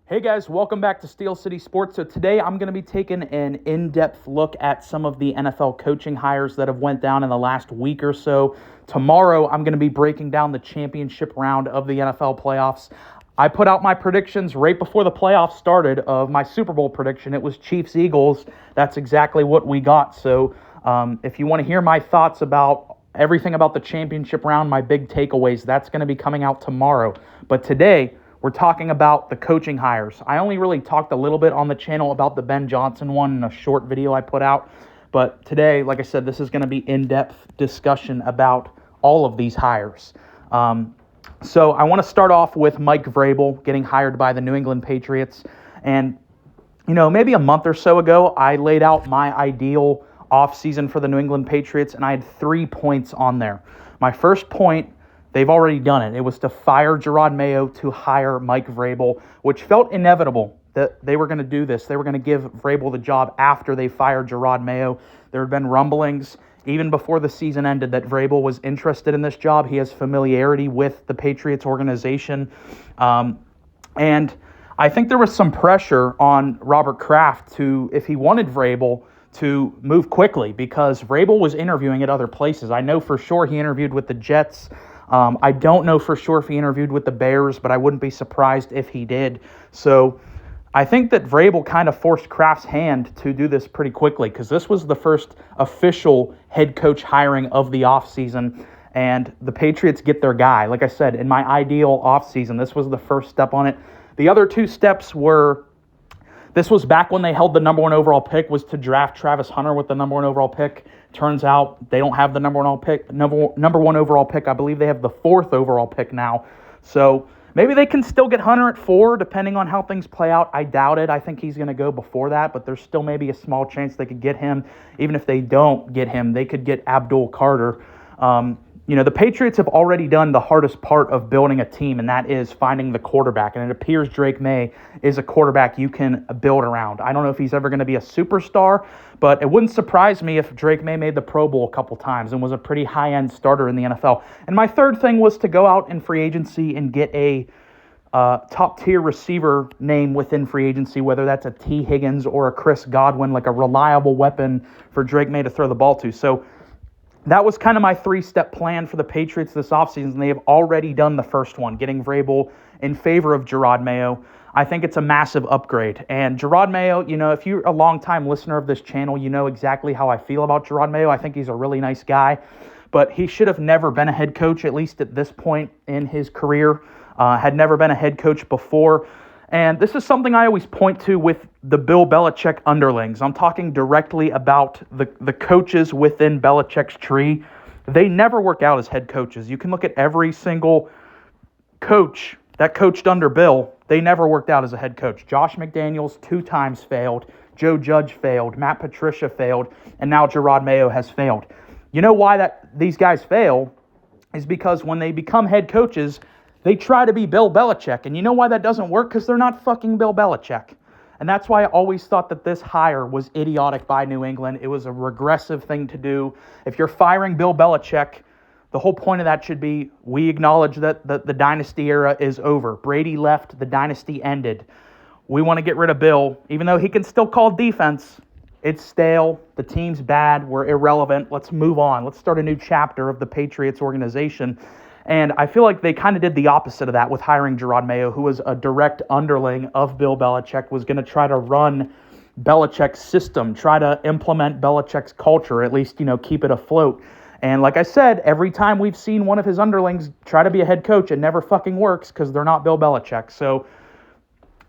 Hey guys, welcome back to Steel City Sports. So today I'm going to be taking an in-depth look at some of the NFL coaching hires that have went down in the last week or so. Tomorrow I'm going to be breaking down the championship round of the NFL playoffs. I put out my predictions right before the playoffs started of my Super Bowl prediction. It was Chiefs-Eagles. That's exactly what we got. So if you want to hear my thoughts about everything about the championship round, my big takeaways, that's going to be coming out tomorrow. But today, we're talking about the coaching hires. I only really talked a little bit on the channel about the Ben Johnson one in a short video I put out. But today, like I said, this is going to be in-depth discussion about all of these hires. So I want to start off with Mike Vrabel getting hired by the New England Patriots. And, maybe a month or so ago, I laid out my ideal offseason for the New England Patriots, and I had 3 points on there. My first point, they've already done it. It was to fire Jerod Mayo to hire Mike Vrabel, which felt inevitable that they were going to do this. They were going to give Vrabel the job after they fired Jerod Mayo. There had been rumblings even before the season ended that Vrabel was interested in this job. He has familiarity with the Patriots organization. And I think there was some pressure on Robert Kraft to, if he wanted Vrabel, to move quickly because Vrabel was interviewing at other places. I know for sure he interviewed with the Jets. I don't know for sure if he interviewed with the Bears, but I wouldn't be surprised if he did. So I think that Vrabel kind of forced Kraft's hand to do this pretty quickly because this was the first official head coach hiring of the offseason, and the Patriots get their guy. Like I said, in my ideal offseason, this was the first step on it. The other two steps were, this was back when they held the number one overall pick, was to draft Travis Hunter with the number one overall pick. Turns out they don't have the number one overall pick. I believe they have the fourth overall pick now. So maybe they can still get Hunter at 4, depending on how things play out. I doubt it. I think he's going to go before that, but there's still maybe a small chance they could get him. Even if they don't get him, they could get Abdul Carter. The Patriots have already done the hardest part of building a team, and that is finding the quarterback. And it appears Drake May is a quarterback you can build around. I don't know if he's ever going to be a superstar, but it wouldn't surprise me if Drake May made the Pro Bowl a couple times and was a pretty high-end starter in the NFL. And my third thing was to go out in free agency and get a top-tier receiver name within free agency, whether that's a T. Higgins or a Chris Godwin, like a reliable weapon for Drake May to throw the ball to. So that was kind of my 3-step plan for the Patriots this offseason, and they have already done the first one, getting Vrabel in favor of Jerod Mayo. I think it's a massive upgrade. And Jerod Mayo, if you're a long-time listener of this channel, you know exactly how I feel about Jerod Mayo. I think he's a really nice guy, but he should have never been a head coach, at least at this point in his career. Had never been a head coach before. And this is something I always point to with the Bill Belichick underlings. I'm talking directly about the coaches within Belichick's tree. They never work out as head coaches. You can look at every single coach that coached under Bill. They never worked out as a head coach. Josh McDaniels 2 times failed. Joe Judge failed. Matt Patricia failed. And now Jerod Mayo has failed. You know why these guys fail is because when they become head coaches, they try to be Bill Belichick. And you know why that doesn't work? Because they're not fucking Bill Belichick. And that's why I always thought that this hire was idiotic by New England. It was a regressive thing to do. If you're firing Bill Belichick, the whole point of that should be, we acknowledge that the dynasty era is over. Brady left, the dynasty ended. We want to get rid of Bill. Even though he can still call defense, it's stale. The team's bad. We're irrelevant. Let's move on. Let's start a new chapter of the Patriots organization. And I feel like they kind of did the opposite of that with hiring Jerod Mayo, who was a direct underling of Bill Belichick, was going to try to run Belichick's system, try to implement Belichick's culture, at least, keep it afloat. And like I said, every time we've seen one of his underlings try to be a head coach, it never fucking works because they're not Bill Belichick. So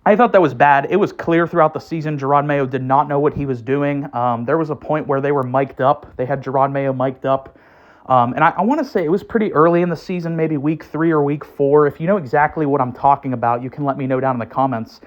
I thought that was bad. It was clear throughout the season Jerod Mayo did not know what he was doing. There was a point where they were mic'd up. They had Jerod Mayo mic'd up. And I want to say it was pretty early in the season, maybe week 3 or week 4. If you know exactly what I'm talking about, you can let me know down in the comments.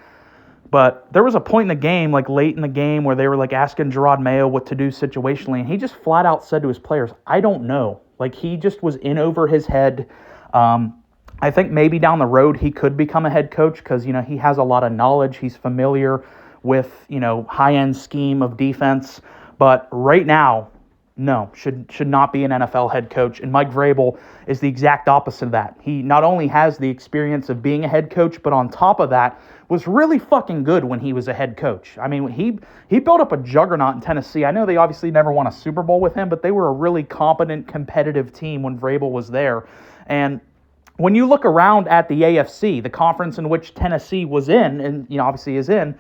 But there was a point in the game, like late in the game, where they were like asking Jerod Mayo what to do situationally, and he just flat out said to his players, I don't know. Like, he just was in over his head. I think maybe down the road he could become a head coach because, he has a lot of knowledge. He's familiar with, high-end scheme of defense. But right now, No, should not be an NFL head coach. And Mike Vrabel is the exact opposite of that. He not only has the experience of being a head coach, but on top of that, was really fucking good when he was a head coach. I mean, he built up a juggernaut in Tennessee. I know they obviously never won a Super Bowl with him, but they were a really competent, competitive team when Vrabel was there. And when you look around at the AFC, the conference in which Tennessee was in, and obviously is in,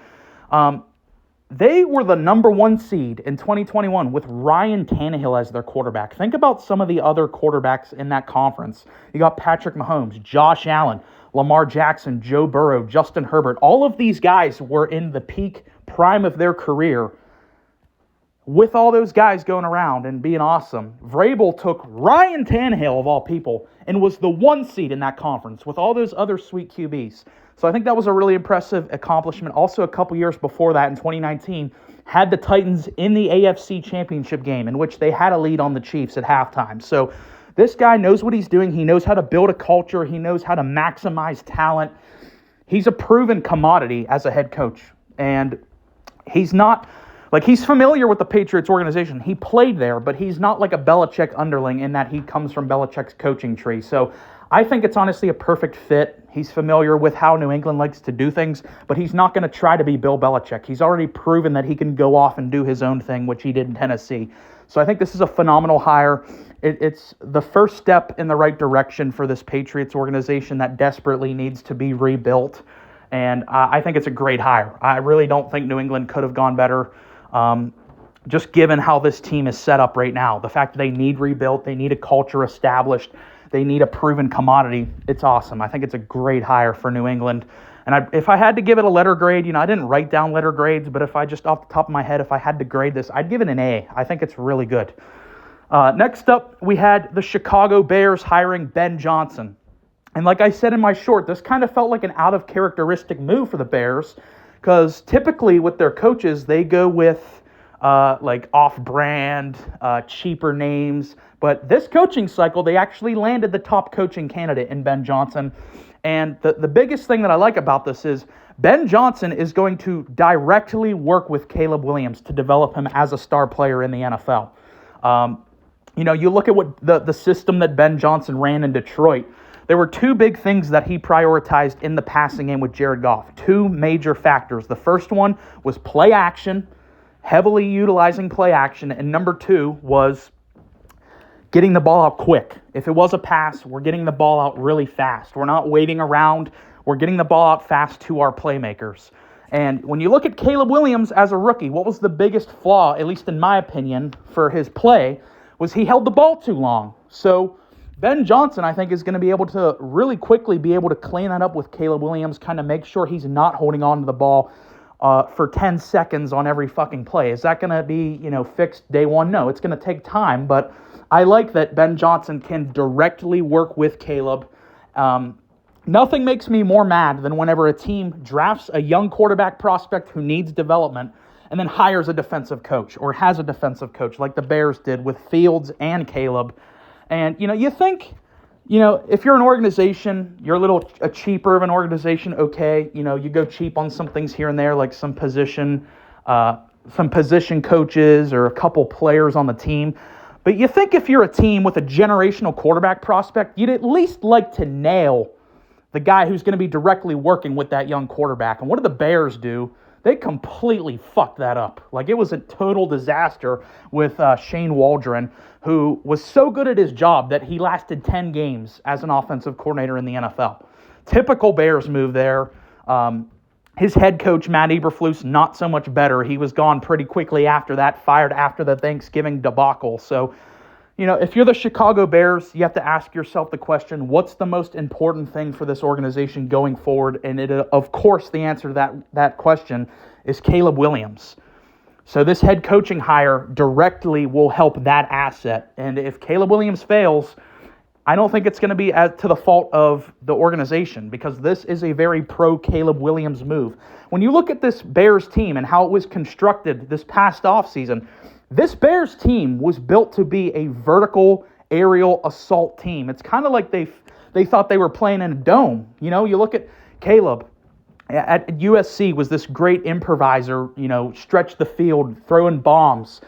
they were the number 1 seed in 2021 with Ryan Tannehill as their quarterback. Think about some of the other quarterbacks in that conference. You got Patrick Mahomes, Josh Allen, Lamar Jackson, Joe Burrow, Justin Herbert. All of these guys were in the peak prime of their career. With all those guys going around and being awesome, Vrabel took Ryan Tannehill, of all people, and was the 1 seed in that conference with all those other sweet QBs. So I think that was a really impressive accomplishment. Also, a couple years before that, in 2019, had the Titans in the AFC Championship game, in which they had a lead on the Chiefs at halftime. So this guy knows what he's doing. He knows how to build a culture. He knows how to maximize talent. He's a proven commodity as a head coach. And he's not... he's familiar with the Patriots organization. He played there, but he's not like a Belichick underling in that he comes from Belichick's coaching tree. So I think it's honestly a perfect fit. He's familiar with how New England likes to do things, but he's not going to try to be Bill Belichick. He's already proven that he can go off and do his own thing, which he did in Tennessee. So I think this is a phenomenal hire. It's the first step in the right direction for this Patriots organization that desperately needs to be rebuilt. And I think it's a great hire. I really don't think New England could have gone better. Just given how this team is set up right now, the fact that they need rebuilt, they need a culture established, they need a proven commodity, it's awesome. I think it's a great hire for New England. And if I had to give it a letter grade, I didn't write down letter grades, but if I just off the top of my head, if I had to grade this, I'd give it an A. I think it's really good. Next up, we had the Chicago Bears hiring Ben Johnson. And like I said in my short, this kind of felt like an out-of-characteristic move for the Bears, because typically with their coaches, they go with off-brand, cheaper names. But this coaching cycle, they actually landed the top coaching candidate in Ben Johnson. And the biggest thing that I like about this is Ben Johnson is going to directly work with Caleb Williams to develop him as a star player in the NFL. You look at what the system that Ben Johnson ran in Detroit. There were 2 big things that he prioritized in the passing game with Jared Goff. 2 major factors. The first one was play action, heavily utilizing play action. And number 2 was getting the ball out quick. If it was a pass, we're getting the ball out really fast. We're not waiting around. We're getting the ball out fast to our playmakers. And when you look at Caleb Williams as a rookie, what was the biggest flaw, at least in my opinion, for his play, was he held the ball too long. So Ben Johnson, I think, is going to be able to really quickly be able to clean that up with Caleb Williams, kind of make sure he's not holding on to the ball for 10 seconds on every fucking play. Is that going to be, fixed day one? No, it's going to take time, but I like that Ben Johnson can directly work with Caleb. Nothing makes me more mad than whenever a team drafts a young quarterback prospect who needs development and then hires a defensive coach or has a defensive coach like the Bears did with Fields and Caleb. And, you think, if you're an organization, you're a cheaper of an organization, okay, you go cheap on some things here and there, like some position coaches or a couple players on the team. But you think if you're a team with a generational quarterback prospect, you'd at least like to nail the guy who's going to be directly working with that young quarterback. And what did the Bears do? They completely fucked that up. It was a total disaster with Shane Waldron, who was so good at his job that he lasted 10 games as an offensive coordinator in the NFL. Typical Bears move there. His head coach, Matt Eberflus, not so much better. He was gone pretty quickly after that, fired after the Thanksgiving debacle. So, if you're the Chicago Bears, you have to ask yourself the question, what's the most important thing for this organization going forward? And of course, the answer to that question is Caleb Williams. So this head coaching hire directly will help that asset. And if Caleb Williams fails, I don't think it's going to be to the fault of the organization, because this is a very pro-Caleb Williams move. When you look at this Bears team and how it was constructed this past offseason, this Bears team was built to be a vertical aerial assault team. It's kind of like they thought they were playing in a dome. You look at Caleb at USC, was this great improviser, stretch the field, throwing bombs.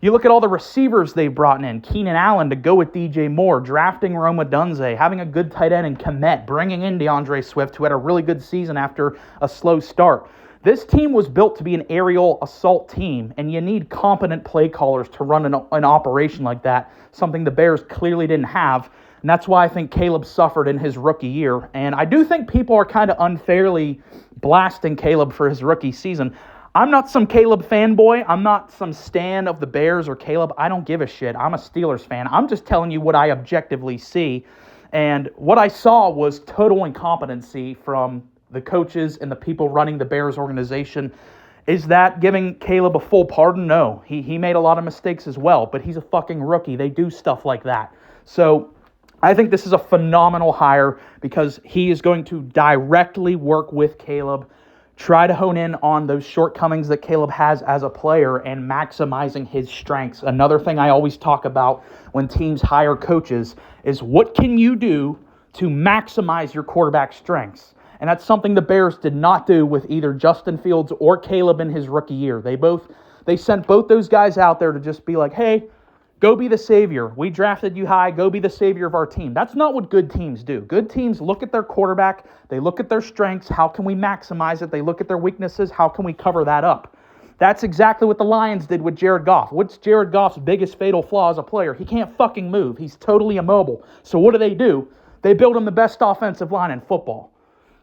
You look at all the receivers they've brought in. Keenan Allen to go with DJ Moore, drafting Rome Odunze, having a good tight end in Kmet, bringing in DeAndre Swift, who had a really good season after a slow start. This team was built to be an aerial assault team, and you need competent play callers to run an operation like that, something the Bears clearly didn't have. And that's why I think Caleb suffered in his rookie year. And I do think people are kind of unfairly blasting Caleb for his rookie season. I'm not some Caleb fanboy. I'm not some stan of the Bears or Caleb. I don't give a shit. I'm a Steelers fan. I'm just telling you what I objectively see. And what I saw was total incompetency from the coaches and the people running the Bears organization. Is that giving Caleb a full pardon? No. He made a lot of mistakes as well, but he's a fucking rookie. They do stuff like that. So I think this is a phenomenal hire because he is going to directly work with Caleb, try to hone in on those shortcomings that Caleb has as a player and maximizing his strengths. Another thing I always talk about when teams hire coaches is what can you do to maximize your quarterback strengths? And that's something the Bears did not do with either Justin Fields or Caleb in his rookie year. They sent both those guys out there to just be like, hey, go be the savior. We drafted you high. Go be the savior of our team. That's not what good teams do. Good teams look at their quarterback. They look at their strengths. How can we maximize it? They look at their weaknesses. How can we cover that up? That's exactly what the Lions did with Jared Goff. What's Jared Goff's biggest fatal flaw as a player? He can't fucking move. He's totally immobile. So what do? They build him the best offensive line in football.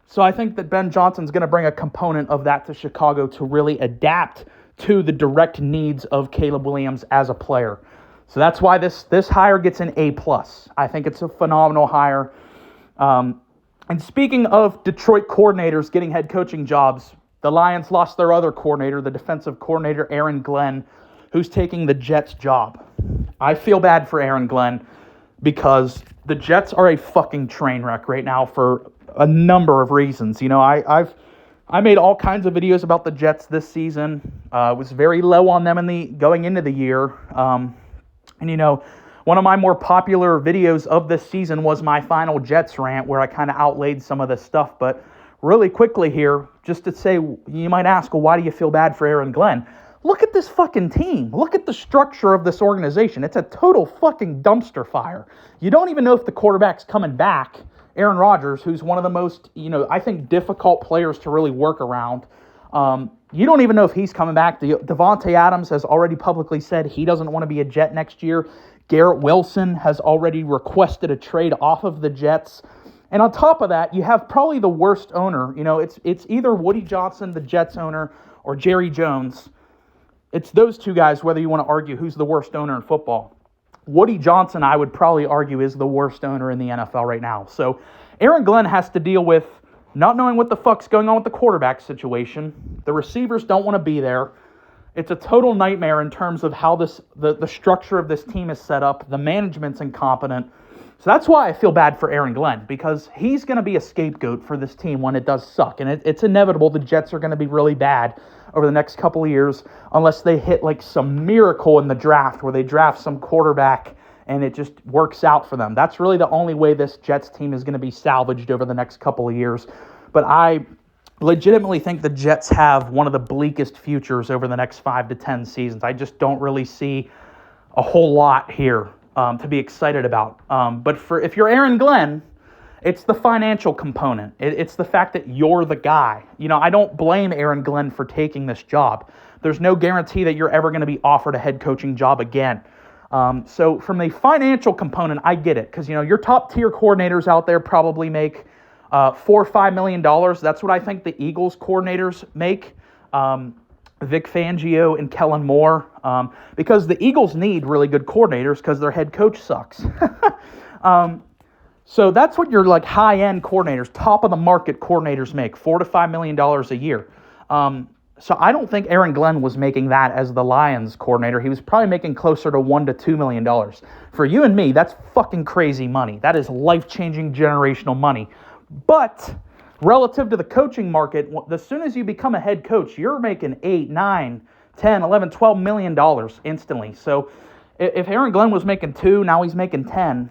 So I think that Ben Johnson's going to bring a component of that to Chicago to really adapt to the direct needs of Caleb Williams as a player. So that's why this hire gets an A+. I think it's a phenomenal hire. And speaking of Detroit coordinators getting head coaching jobs, the Lions lost their other coordinator, the defensive coordinator, Aaron Glenn, who's taking the Jets' job. I feel bad for Aaron Glenn because the Jets are a fucking train wreck right now for a number of reasons. You know, I made all kinds of videos about the Jets this season. Was very low on them going into the year. And, you know, one of my more popular videos of this season was my final Jets rant where I kind of outlaid some of this stuff. But really quickly here, just to say, you might ask, well, why do you feel bad for Aaron Glenn? Look at this fucking team. Look at the structure of this organization. It's a total fucking dumpster fire. You don't even know if the quarterback's coming back. Aaron Rodgers, who's one of the most, I think, difficult players to really work around. You don't even know if he's coming back. Devontae Adams has already publicly said he doesn't want to be a Jet next year. Garrett Wilson has already requested a trade off of the Jets. And on top of that, you have probably the worst owner. It's either Woody Johnson, the Jets owner, or Jerry Jones. It's those two guys, whether you want to argue who's the worst owner in football. Woody Johnson, I would probably argue, is the worst owner in the NFL right now. So Aaron Glenn has to deal with not knowing what the fuck's going on with the quarterback situation. The receivers don't want to be there. It's a total nightmare in terms of how the structure of this team is set up. The management's incompetent. So that's why I feel bad for Aaron Glenn, because he's going to be a scapegoat for this team when it does suck. And it's inevitable the Jets are going to be really bad over the next couple of years unless they hit like some miracle in the draft where they draft some quarterback and it just works out for them. That's really the only way this Jets team is going to be salvaged over the next couple of years. But I legitimately think the Jets have one of the bleakest futures over the next 5 to 10 seasons. I just don't really see a whole lot here to be excited about. But if you're Aaron Glenn, it's the financial component. It's the fact that you're the guy. I don't blame Aaron Glenn for taking this job. There's no guarantee that you're ever going to be offered a head coaching job again. So from the financial component, I get it. Because, your top tier coordinators out there probably make $4 or $5 million. That's what I think the Eagles coordinators make. Vic Fangio and Kellen Moore. Because the Eagles need really good coordinators because their head coach sucks. So that's what your high-end coordinators, top-of-the-market coordinators make, $4 to $5 million a year. So I don't think Aaron Glenn was making that as the Lions coordinator. He was probably making closer to $1 to $2 million. For you and me, that's fucking crazy money. That is life-changing generational money. But relative to the coaching market, as soon as you become a head coach, you're making 8, 9, 10, 11, $12 million instantly. So if Aaron Glenn was making 2, now he's making 10,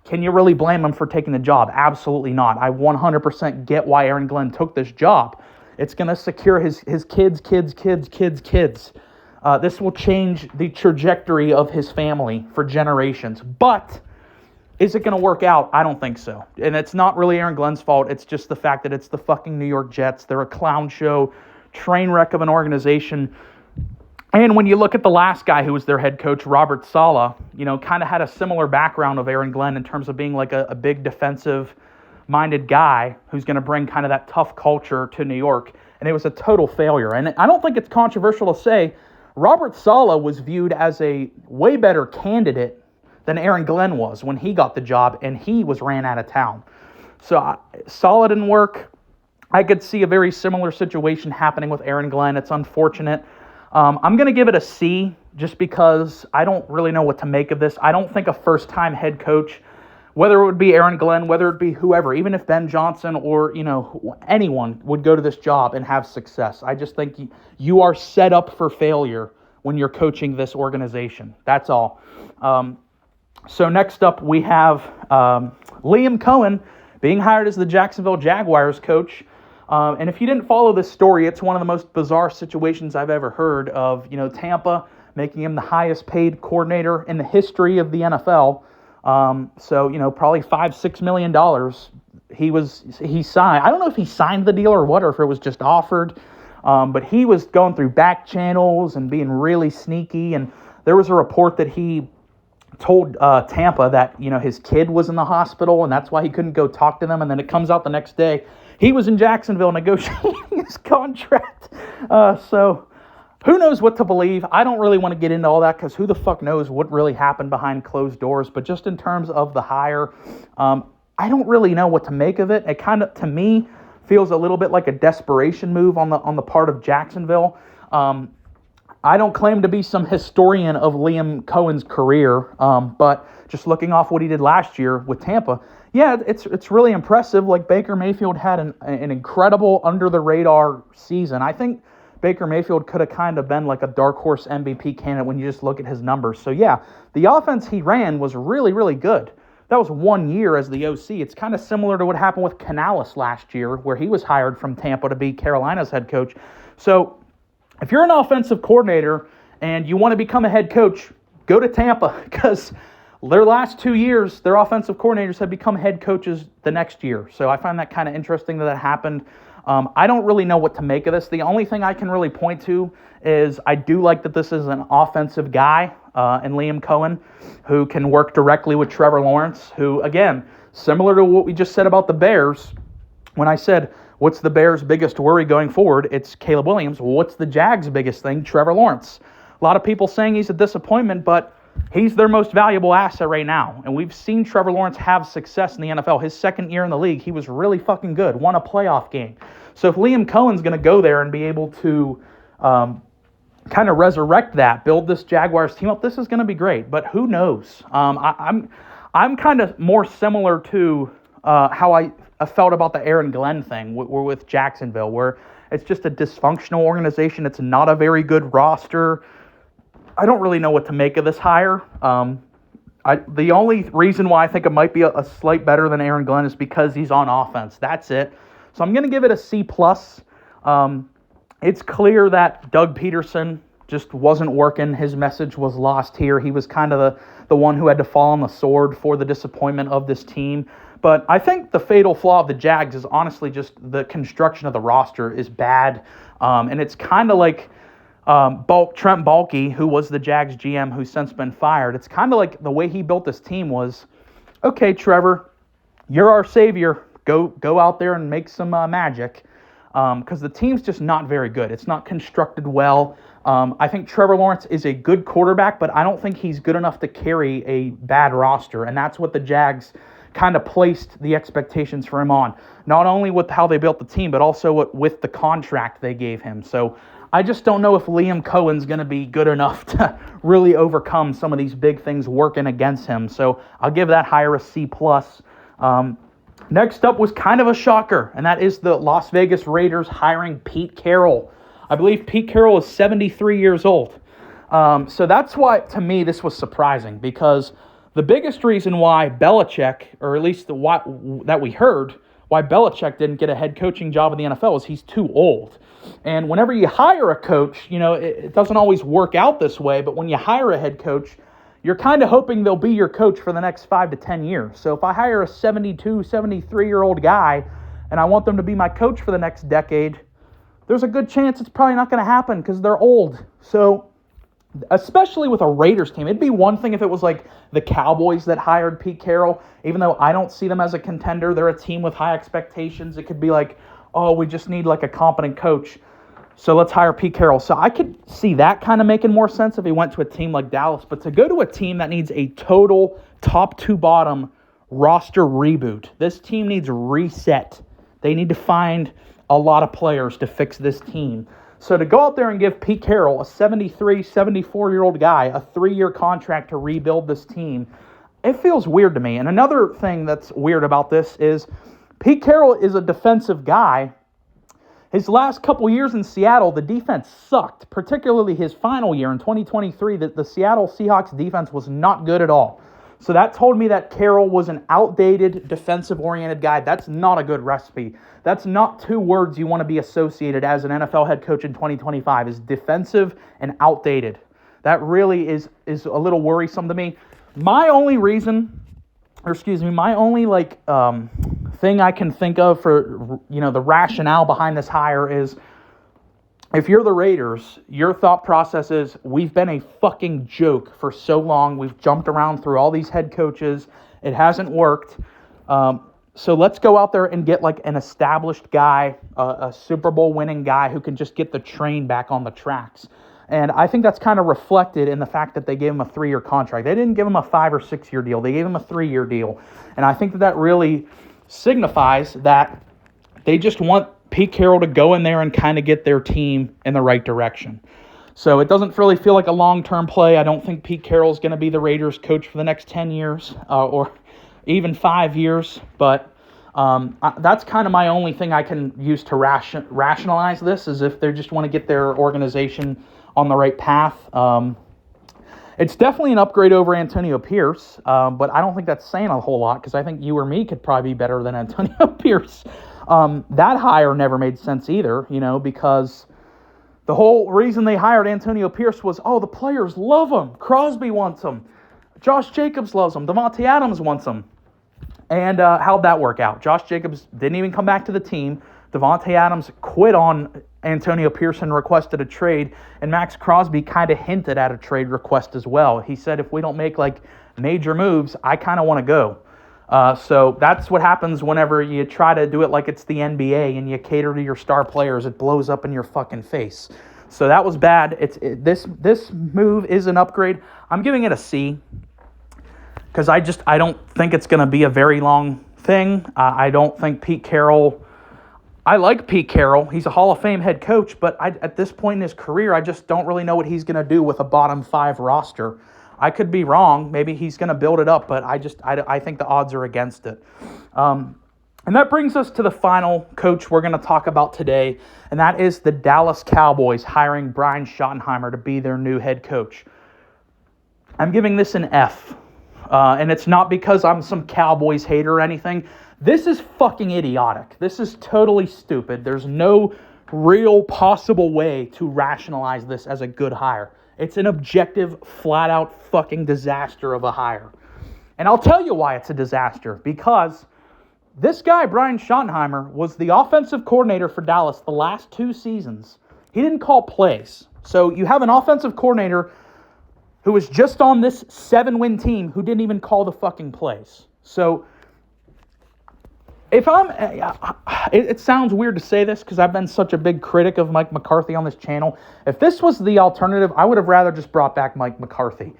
can you really blame him for taking the job? Absolutely not. I 100% get why Aaron Glenn took this job. It's going to secure his kids' kids. This will change the trajectory of his family for generations. But is it going to work out? I don't think so. And it's not really Aaron Glenn's fault. It's just the fact that it's the fucking New York Jets. They're a clown show, train wreck of an organization. And when you look at the last guy who was their head coach, Robert Saleh, kind of had a similar background of Aaron Glenn in terms of being like a big defensive-minded guy who's going to bring kind of that tough culture to New York. And it was a total failure. And I don't think it's controversial to say Robert Saleh was viewed as a way better candidate than Aaron Glenn was when he got the job, and he was ran out of town. So Saleh didn't work. I could see a very similar situation happening with Aaron Glenn. It's unfortunate. I'm going to give it a C just because I don't really know what to make of this. I don't think a first-time head coach, whether it would be Aaron Glenn, whether it be whoever, even if Ben Johnson or, anyone would go to this job and have success. I just think you are set up for failure when you're coaching this organization. That's all. So next up, we have Liam Cohen being hired as the Jacksonville Jaguars coach. And if you didn't follow this story, it's one of the most bizarre situations I've ever heard of, Tampa making him the highest paid coordinator in the history of the NFL. So, probably $5-6 million he signed. I don't know if he signed the deal or what, or if it was just offered. But he was going through back channels and being really sneaky. And there was a report that he told Tampa that, his kid was in the hospital and that's why he couldn't go talk to them. And then it comes out the next day he was in Jacksonville negotiating his contract. So who knows what to believe? I don't really want to get into all that because who the fuck knows what really happened behind closed doors. But just in terms of the hire, I don't really know what to make of it. It kind of, to me, feels a little bit like a desperation move on the part of Jacksonville. I don't claim to be some historian of Liam Cohen's career, but just looking off what he did last year with Tampa, yeah, it's really impressive. Like Baker Mayfield had an incredible under-the-radar season. I think Baker Mayfield could have kind of been like a dark horse MVP candidate when you just look at his numbers. So yeah, the offense he ran was really, really good. That was 1 year as the OC. It's kind of similar to what happened with Canales last year, where he was hired from Tampa to be Carolina's head coach. So if you're an offensive coordinator and you want to become a head coach, go to Tampa, because their last 2 years, their offensive coordinators have become head coaches the next year. So I find that kind of interesting that happened. I don't really know what to make of this. The only thing I can really point to is I do like that this is an offensive guy in Liam Cohen who can work directly with Trevor Lawrence, who, again, similar to what we just said about the Bears, when I said, what's the Bears' biggest worry going forward? It's Caleb Williams. What's the Jags' biggest thing? Trevor Lawrence. A lot of people saying he's a disappointment, but he's their most valuable asset right now. And we've seen Trevor Lawrence have success in the NFL. His second year in the league, he was really fucking good, won a playoff game. So if Liam Cohen's going to go there and be able to kind of resurrect that, build this Jaguars team up, this is going to be great. But who knows? I'm kind of more similar to how I felt about the Aaron Glenn thing with Jacksonville, where it's just a dysfunctional organization. It's not a very good roster. I don't really know what to make of this hire. The only reason why I think it might be a slight better than Aaron Glenn is because he's on offense. That's it. So I'm going to give it a C+. It's clear that Doug Peterson just wasn't working. His message was lost here. He was kind of the one who had to fall on the sword for the disappointment of this team. But I think the fatal flaw of the Jags is honestly just the construction of the roster is bad. And it's kind of like Trent Baalke, who was the Jags GM, who's since been fired. It's kind of like the way he built this team was, okay, Trevor, you're our savior. Go out there and make some magic, because the team's just not very good. It's not constructed well. I think Trevor Lawrence is a good quarterback, but I don't think he's good enough to carry a bad roster, and that's what the Jags kind of placed the expectations for him on, not only with how they built the team, but also with the contract they gave him. So I just don't know if Liam Cohen's going to be good enough to really overcome some of these big things working against him. So I'll give that hire a C+. Next up was kind of a shocker, and that is the Las Vegas Raiders hiring Pete Carroll. I believe Pete Carroll is 73 years old. So that's why, to me, this was surprising, because the biggest reason why Belichick, or at least that we heard, why Belichick didn't get a head coaching job in the NFL is he's too old. And whenever you hire a coach, it doesn't always work out this way, but when you hire a head coach, you're kind of hoping they'll be your coach for the next 5 to 10 years. So if I hire a 72, 73-year-old guy and I want them to be my coach for the next decade, there's a good chance it's probably not going to happen because they're old. So especially with a Raiders team, it'd be one thing if it was like the Cowboys that hired Pete Carroll. Even though I don't see them as a contender, they're a team with high expectations. It could be like, oh, we just need like a competent coach, so let's hire Pete Carroll. So I could see that kind of making more sense if he went to a team like Dallas. But to go to a team that needs a total top to bottom roster reboot, this team needs reset. They need to find a lot of players to fix this team. So to go out there and give Pete Carroll, a 73, 74-year-old guy, a 3-year contract to rebuild this team, it feels weird to me. And another thing that's weird about this is Pete Carroll is a defensive guy. His last couple years in Seattle, the defense sucked, particularly his final year in 2023, that the Seattle Seahawks defense was not good at all. So that told me that Carroll was an outdated, defensive-oriented guy. That's not a good recipe. That's not 2 words you want to be associated as an NFL head coach in 2025, is defensive and outdated. That really is a little worrisome to me. My only thing I can think of for, the rationale behind this hire is, if you're the Raiders, your thought process is, we've been a fucking joke for so long. We've jumped around through all these head coaches. It hasn't worked. So let's go out there and get like an established guy, a Super Bowl winning guy who can just get the train back on the tracks. And I think that's kind of reflected in the fact that they gave him a 3-year contract. They didn't give him a 5 or 6 year deal. They gave him a 3-year deal. And I think that really signifies that they just want Pete Carroll to go in there and kind of get their team in the right direction. So it doesn't really feel like a long-term play. I don't think Pete Carroll is going to be the Raiders coach for the next 10 years or even 5 years. But that's kind of my only thing I can use to rationalize this, is if they just want to get their organization on the right path. It's definitely an upgrade over Antonio Pierce, but I don't think that's saying a whole lot, because I think you or me could probably be better than Antonio Pierce. That hire never made sense either, because the whole reason they hired Antonio Pierce was, the players love him. Crosby wants him. Josh Jacobs loves him. Davante Adams wants him. And how'd that work out? Josh Jacobs didn't even come back to the team. Davante Adams quit on Antonio Pierce and requested a trade, and Max Crosby kind of hinted at a trade request as well. He said, if we don't make like major moves, I kind of want to go. So that's what happens whenever you try to do it like it's the NBA and you cater to your star players. It blows up in your fucking face. So that was bad. This move is an upgrade. I'm giving it a C, because I don't think it's going to be a very long thing. I don't think Pete Carroll... I like Pete Carroll. He's a Hall of Fame head coach, but at this point in his career, I just don't really know what he's going to do with a bottom 5 roster. I could be wrong. Maybe he's going to build it up, but I think the odds are against it. And that brings us to the final coach we're going to talk about today, and that is the Dallas Cowboys hiring Brian Schottenheimer to be their new head coach. I'm giving this an F, and it's not because I'm some Cowboys hater or anything. This is fucking idiotic. This is totally stupid. There's no real possible way to rationalize this as a good hire. It's an objective, flat-out fucking disaster of a hire. And I'll tell you why it's a disaster. Because this guy, Brian Schottenheimer, was the offensive coordinator for Dallas the last 2 seasons. He didn't call plays. So you have an offensive coordinator who was just on this 7-win team who didn't even call the fucking plays. So... it sounds weird to say this because I've been such a big critic of Mike McCarthy on this channel. If this was the alternative, I would have rather just brought back Mike McCarthy.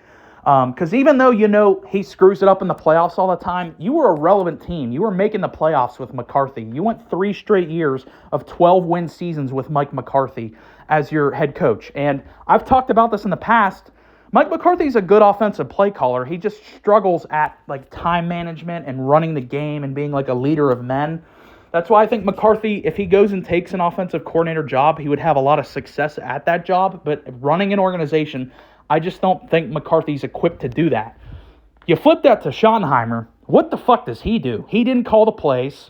Because even though he screws it up in the playoffs all the time, you were a relevant team. You were making the playoffs with McCarthy. You went 3 straight years of 12-win seasons with Mike McCarthy as your head coach. And I've talked about this in the past. Mike McCarthy's a good offensive play caller. He just struggles at like time management and running the game and being like a leader of men. That's why I think McCarthy, if he goes and takes an offensive coordinator job, he would have a lot of success at that job. But running an organization, I just don't think McCarthy's equipped to do that. You flip that to Schottenheimer. What the fuck does he do? He didn't call the plays.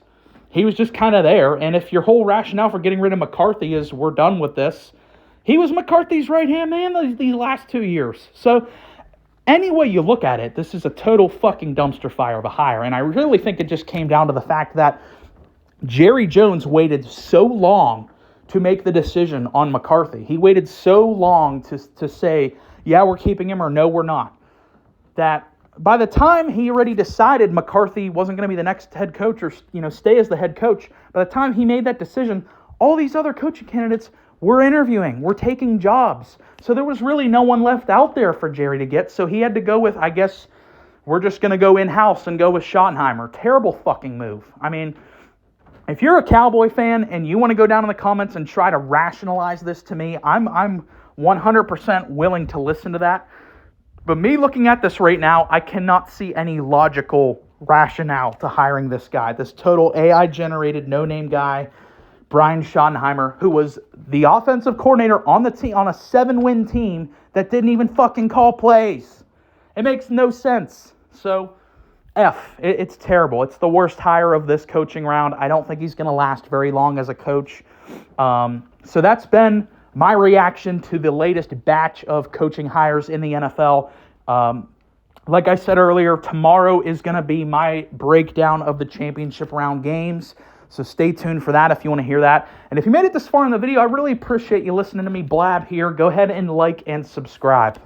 He was just kind of there. And if your whole rationale for getting rid of McCarthy is we're done with this, he was McCarthy's right-hand man these last 2 years. So any way you look at it, this is a total fucking dumpster fire of a hire. And I really think it just came down to the fact that Jerry Jones waited so long to make the decision on McCarthy. He waited so long to say, yeah, we're keeping him or no, we're not. That by the time he already decided McCarthy wasn't going to be the next head coach or stay as the head coach, by the time he made that decision, all these other coaching candidates were interviewing, were taking jobs. So there was really no one left out there for Jerry to get. So he had to go with, I guess, we're just going to go in-house and go with Schottenheimer. Terrible fucking move. I mean, if you're a Cowboy fan and you want to go down in the comments and try to rationalize this to me, I'm 100% willing to listen to that. But me looking at this right now, I cannot see any logical rationale to hiring this guy, this total AI-generated no-name guy, Brian Schottenheimer, who was the offensive coordinator on the team, on a 7-win team that didn't even fucking call plays. It makes no sense. So, it's terrible. It's the worst hire of this coaching round. I don't think he's going to last very long as a coach. So that's been my reaction to the latest batch of coaching hires in the NFL. Like I said earlier, tomorrow is going to be my breakdown of the championship round games. So stay tuned for that if you want to hear that. And if you made it this far in the video, I really appreciate you listening to me blab here. Go ahead and like and subscribe.